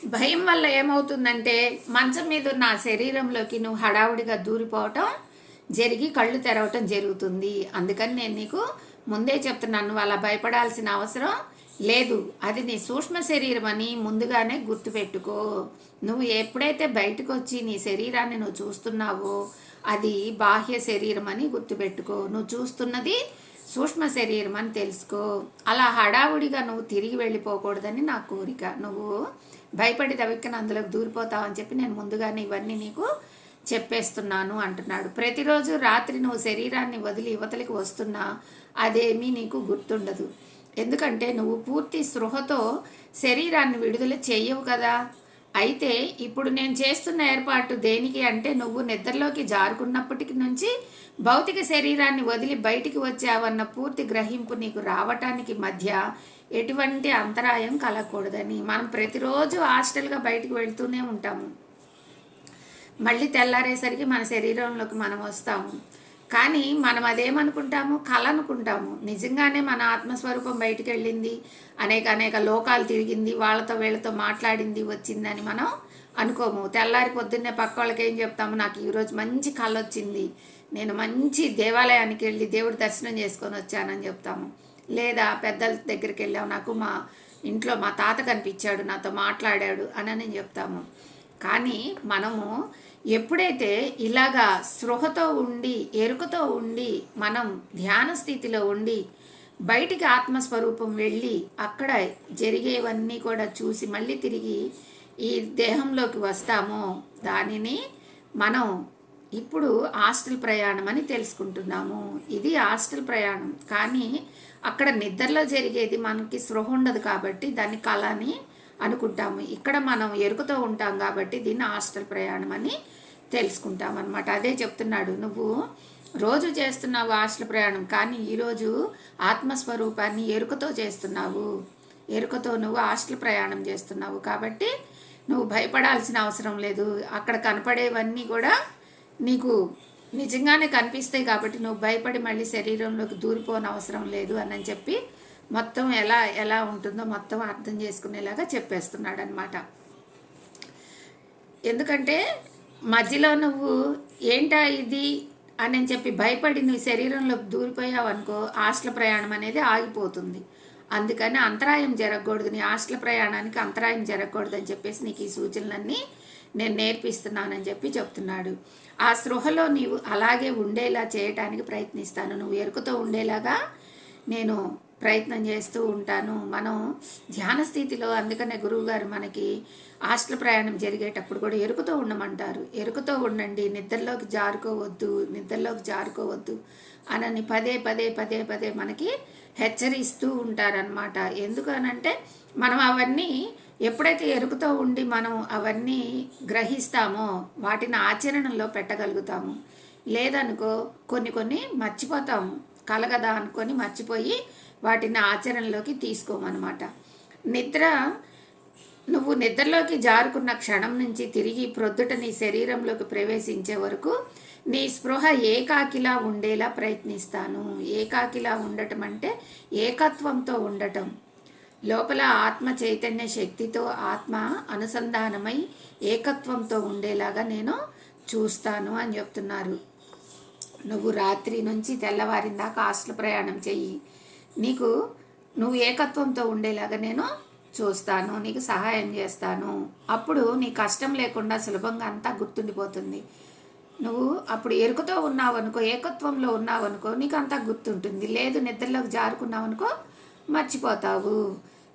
భయం వల్ల ఏమవుతుందంటే మంచం మీద ఉన్న ఆ శరీరంలోకి నువ్వు హడావుడిగా దూరిపోవటం జరిగి కళ్ళు తెరవటం జరుగుతుంది. అందుకని నేను నీకు ముందే చెప్తున్నాను, నువ్వు అలా భయపడాల్సిన అవసరం లేదు. అది నీ సూక్ష్మ శరీరం అని ముందుగానే గుర్తుపెట్టుకో. నువ్వు ఎప్పుడైతే బయటకు వచ్చి నీ శరీరాన్ని నువ్వు చూస్తున్నావో అది బాహ్య శరీరం అని గుర్తుపెట్టుకో. నువ్వు చూస్తున్నది సూక్ష్మ శరీరం అని తెలుసుకో. అలా హడావుడిగా నువ్వు తిరిగి వెళ్ళిపోకూడదని నా కోరిక. నువ్వు భయపడి దవిక్కన అందులోకి దూరిపోతావని చెప్పి నేను ముందుగానే ఇవన్నీ నీకు చెప్పేస్తున్నాను అంటున్నాడు. ప్రతిరోజు రాత్రి నువ్వు శరీరాన్ని వదిలి యువతలకి వస్తున్నా అదేమీ నీకు గుర్తుండదు. ఎందుకంటే నువ్వు పూర్తి స్పృహతో శరీరాన్ని విడుదల చెయ్యవు కదా. అయితే ఇప్పుడు నేను చేస్తున్న ఏర్పాటు దేనికి అంటే, నువ్వు నిద్రలోకి జారుకున్నప్పటికి నుంచి భౌతిక శరీరాన్ని వదిలి బయటికి వచ్చావన్న పూర్తి గ్రహింపు నీకు రావటానికి మధ్య ఎటువంటి అంతరాయం కలగకూడదని. మనం ప్రతిరోజు హాస్టల్గా బయటికి వెళ్తూనే ఉంటాము. మళ్ళీ తెల్లారేసరికి మన శరీరంలోకి మనం వస్తాము. కానీ మనం అదేమనుకుంటాము, కళ అనుకుంటాము. నిజంగానే మన ఆత్మస్వరూపం బయటికి వెళ్ళింది, అనేక లోకాలు తిరిగింది, వాళ్ళతో వీళ్ళతో మాట్లాడింది, వచ్చిందని మనం అనుకోము. తెల్లారి పొద్దున్నే పక్క వాళ్ళకి ఏం చెప్తాము, నాకు ఈరోజు మంచి కళ వచ్చింది, నేను మంచి దేవాలయానికి వెళ్ళి దేవుడి దర్శనం చేసుకొని వచ్చానని చెప్తాము. లేదా పెద్దల దగ్గరికి వెళ్ళాము, నాకు మా ఇంట్లో మా తాత కనిపించాడు, నాతో మాట్లాడాడు అని చెప్తాము. కానీ మనము ఎప్పుడైతే ఇలాగా స్పృహతో ఉండి ఎరుకతో ఉండి మనం ధ్యాన స్థితిలో ఉండి బయటికి ఆత్మస్వరూపం వెళ్ళి అక్కడ జరిగేవన్నీ కూడా చూసి మళ్ళీ తిరిగి ఈ దేహంలోకి వస్తామో దానిని మనం ఇప్పుడు హాస్టల్ ప్రయాణం అని తెలుసుకుంటున్నాము. ఇది హాస్టల్ ప్రయాణం. కానీ అక్కడ నిద్రలో జరిగేది మనకి స్పృహ ఉండదు కాబట్టి దాన్ని కళ అని అనుకుంటాము. ఇక్కడ మనం ఎరుకుతో ఉంటాం కాబట్టి దీన్ని హాస్టల్ ప్రయాణం అని తెలుసుకుంటాం అనమాట. అదే చెప్తున్నాడు, నువ్వు రోజు చేస్తున్నావు హాస్టల్ ప్రయాణం, కానీ ఈరోజు ఆత్మస్వరూపాన్ని ఎరుకతో చేస్తున్నావు. ఎరుకతో నువ్వు హాస్టల్ ప్రయాణం చేస్తున్నావు కాబట్టి నువ్వు భయపడాల్సిన అవసరం లేదు. అక్కడ కనపడేవన్నీ కూడా నీకు నిజంగానే కనిపిస్తాయి కాబట్టి నువ్వు భయపడి మళ్ళీ శరీరంలోకి దూరిపోని అవసరం లేదు అని చెప్పి మొత్తం ఎలా ఉంటుందో మొత్తం అర్థం చేసుకునేలాగా చెప్పేస్తున్నాడు అనమాట. ఎందుకంటే మధ్యలో నువ్వు ఏంటా ఇది అని చెప్పి భయపడి నువ్వు శరీరంలోకి దూరిపోయావు అనుకో, హాస్టల్ ప్రయాణం అనేది ఆగిపోతుంది. అందుకని అంతరాయం జరగకూడదు, నీ హాస్టల్ ప్రయాణానికి అంతరాయం జరగకూడదు అని చెప్పేసి నీకు ఈ సూచనలన్నీ నేను నేర్పిస్తున్నానని చెప్పి చెప్తున్నాడు. ఆ స్పృహలో నీవు అలాగే ఉండేలా చేయటానికి ప్రయత్నిస్తాను. నువ్వు ఎరుకతో ఉండేలాగా నేను ప్రయత్నం చేస్తూ ఉంటాను. మనం ధ్యాన స్థితిలో, అందుకనే గురువుగారు మనకి హాస్టల్ ప్రయాణం జరిగేటప్పుడు కూడా ఎరుకతో ఉండమంటారు. ఎరుకతో ఉండండి, నిద్రలోకి జారుకోవద్దు అని పదే మనకి హెచ్చరిస్తూ ఉంటారనమాట. ఎందుకనంటే మనం అవన్నీ ఎప్పుడైతే ఎరుకతో ఉండి మనం అవన్నీ గ్రహిస్తామో వాటిని ఆచరణలో పెట్టగలుగుతాము. లేదనుకో కొన్ని మర్చిపోతాము, కలగదా అనుకొని మర్చిపోయి వాటిని ఆచరణలోకి తీసుకోమన్నమాట. నువ్వు నిద్రలోకి జారుకున్న క్షణం నుంచి తిరిగి ప్రొద్దుట నీ శరీరంలోకి ప్రవేశించే వరకు నీ స్పృహ ఏకాకిలా ఉండేలా ప్రయత్నిస్తాను. ఏకాకిలా ఉండటం అంటే ఏకత్వంతో ఉండటం, లోపల ఆత్మ చైతన్య శక్తితో ఆత్మ అనుసంధానమై ఏకత్వంతో ఉండేలాగా నేను చూస్తాను అని చెప్తున్నారు. నువ్వు రాత్రి నుంచి తెల్లవారిన దాకా హాస్టల్ ప్రయాణం చెయ్యి, నువ్వు ఏకత్వంతో ఉండేలాగా నేను చూస్తాను, నీకు సహాయం చేస్తాను. అప్పుడు నీ కష్టం లేకుండా సులభంగా అంతా గుర్తుండిపోతుంది. నువ్వు అప్పుడు ఎరుకతో ఉన్నావనుకో, ఏకత్వంలో ఉన్నావనుకో, నీకు అంతా గుర్తుంటుంది. లేదు నిద్రలోకి జారుకున్నావనుకో మర్చిపోతావు.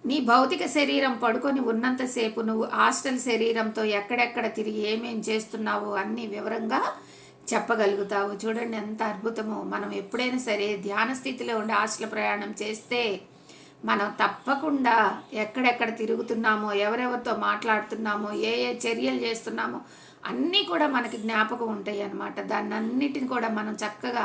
నీ భౌతిక శరీరం పడుకొని ఉన్నంతసేపు నువ్వు హాస్టల్ శరీరంతో ఎక్కడెక్కడ తిరిగి ఏమేం చేస్తున్నావో అన్నీ వివరంగా చెప్పగలుగుతావు. చూడండి ఎంత అద్భుతమో. మనం ఎప్పుడైనా సరే ధ్యాన స్థితిలో ఉండి హాస్టల్ ప్రయాణం చేస్తే మనం తప్పకుండా ఎక్కడెక్కడ తిరుగుతున్నామో, ఎవరెవరితో మాట్లాడుతున్నామో, ఏ చర్యలు చేస్తున్నామో అన్నీ కూడా మనకి జ్ఞాపకం ఉంటాయి అన్నమాట. దాన్ని అన్నిటిని కూడా మనం చక్కగా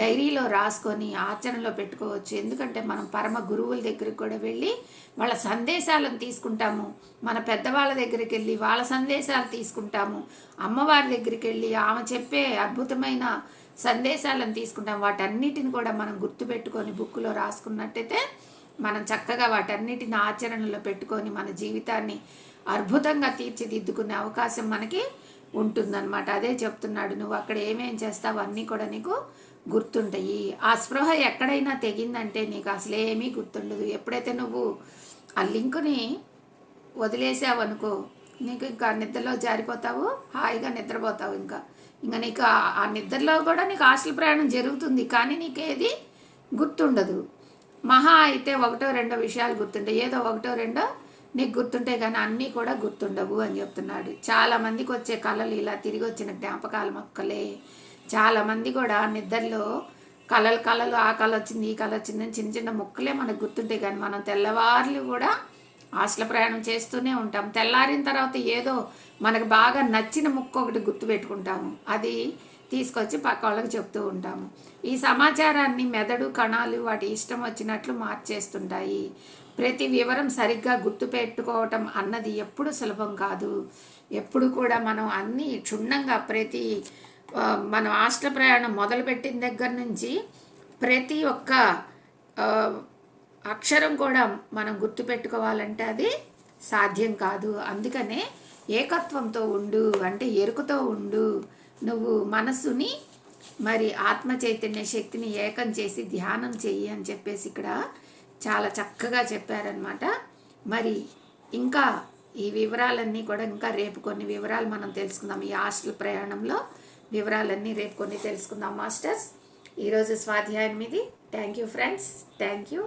డైరీలో రాసుకొని ఆచరణలో పెట్టుకోవచ్చు. ఎందుకంటే మనం పరమ గురువుల దగ్గరికి కూడా వెళ్ళి వాళ్ళ సందేశాలను తీసుకుంటాము. మన పెద్దవాళ్ళ దగ్గరికి వెళ్ళి వాళ్ళ సందేశాలు తీసుకుంటాము. అమ్మవారి దగ్గరికి వెళ్ళి ఆమె చెప్పే అద్భుతమైన సందేశాలను తీసుకుంటాం. వాటన్నిటిని కూడా మనం గుర్తుపెట్టుకొని బుక్లో రాసుకున్నట్టయితే మనం చక్కగా వాటన్నిటిని ఆచరణలో పెట్టుకొని మన జీవితాన్ని అద్భుతంగా తీర్చిదిద్దుకునే అవకాశం మనకి ఉంటుందన్నమాట. అదే చెప్తున్నాడు, నువ్వు అక్కడ ఏమేం చేస్తావు అన్నీ కూడా నీకు గుర్తుంటాయి. ఆ స్పృహ ఎక్కడైనా తెగిందంటే నీకు అసలు ఏమీ గుర్తుండదు. ఎప్పుడైతే నువ్వు ఆ లింకుని వదిలేసావనుకో, నీకు ఇంకా నిద్రలో జారిపోతావు, హాయిగా నిద్రపోతావు. ఇంకా ఇంకా నీకు ఆ నిద్రలో కూడా నీకు హాస్టల్ ప్రయాణం జరుగుతుంది, కానీ నీకేది గుర్తుండదు. మహా అయితే ఒకటో రెండో విషయాలు గుర్తుంటాయి, ఏదో ఒకటో రెండో నీకు గుర్తుంటాయి, కానీ అన్నీ కూడా గుర్తుండవు అని చెప్తున్నాడు. చాలామందికి వచ్చే కళలు ఇలా తిరిగి వచ్చిన జ్ఞాపకాల మొక్కలే. చాలామంది కూడా నిద్రలో కళలు ఆ కళ వచ్చింది ఈ కళ వచ్చిందని చిన్న చిన్న ముక్కలే మనకు గుర్తుంటాయి, కానీ మనం తెల్లవార్లు కూడా హాస్టల్ ప్రయాణం చేస్తూనే ఉంటాం. తెల్లారిన తర్వాత ఏదో మనకు బాగా నచ్చిన ముక్క ఒకటి గుర్తుపెట్టుకుంటాము, అది తీసుకొచ్చి పక్క వాళ్ళకి చెప్తూ ఉంటాము. ఈ సమాచారాన్ని మెదడు కణాలు వాటి ఇష్టం వచ్చినట్లు మార్చేస్తుంటాయి. ప్రతి వివరం సరిగ్గా గుర్తుపెట్టుకోవటం అన్నది ఎప్పుడు సులభం కాదు. ఎప్పుడు కూడా మనం అన్నీ క్షుణ్ణంగా మనం హాస్టల్ ప్రయాణం మొదలుపెట్టిన దగ్గర నుంచి ప్రతి ఒక్క అక్షరం కూడా మనం గుర్తుపెట్టుకోవాలంటే అది సాధ్యం కాదు. అందుకనే ఏకత్వంతో ఉండు, అంటే ఎరుకతో ఉండు. నువ్వు మనస్సుని మరి ఆత్మ చైతన్య శక్తిని ఏకం చేసి ధ్యానం చెయ్యి అని చెప్పేసి ఇక్కడ చాలా చక్కగా చెప్పారనమాట. మరి ఇంకా ఈ వివరాలన్నీ కూడా ఇంకా రేపు కొన్ని వివరాలు మనం తెలుసుకుందాం. ఈ హాస్టల్ ప్రయాణంలో వివరాలన్నీ రేపు కొన్ని తెలుసుకుందాం మాస్టర్స్. ఈరోజు స్వాధ్యాయం ఇది. Thank you friends, thank you.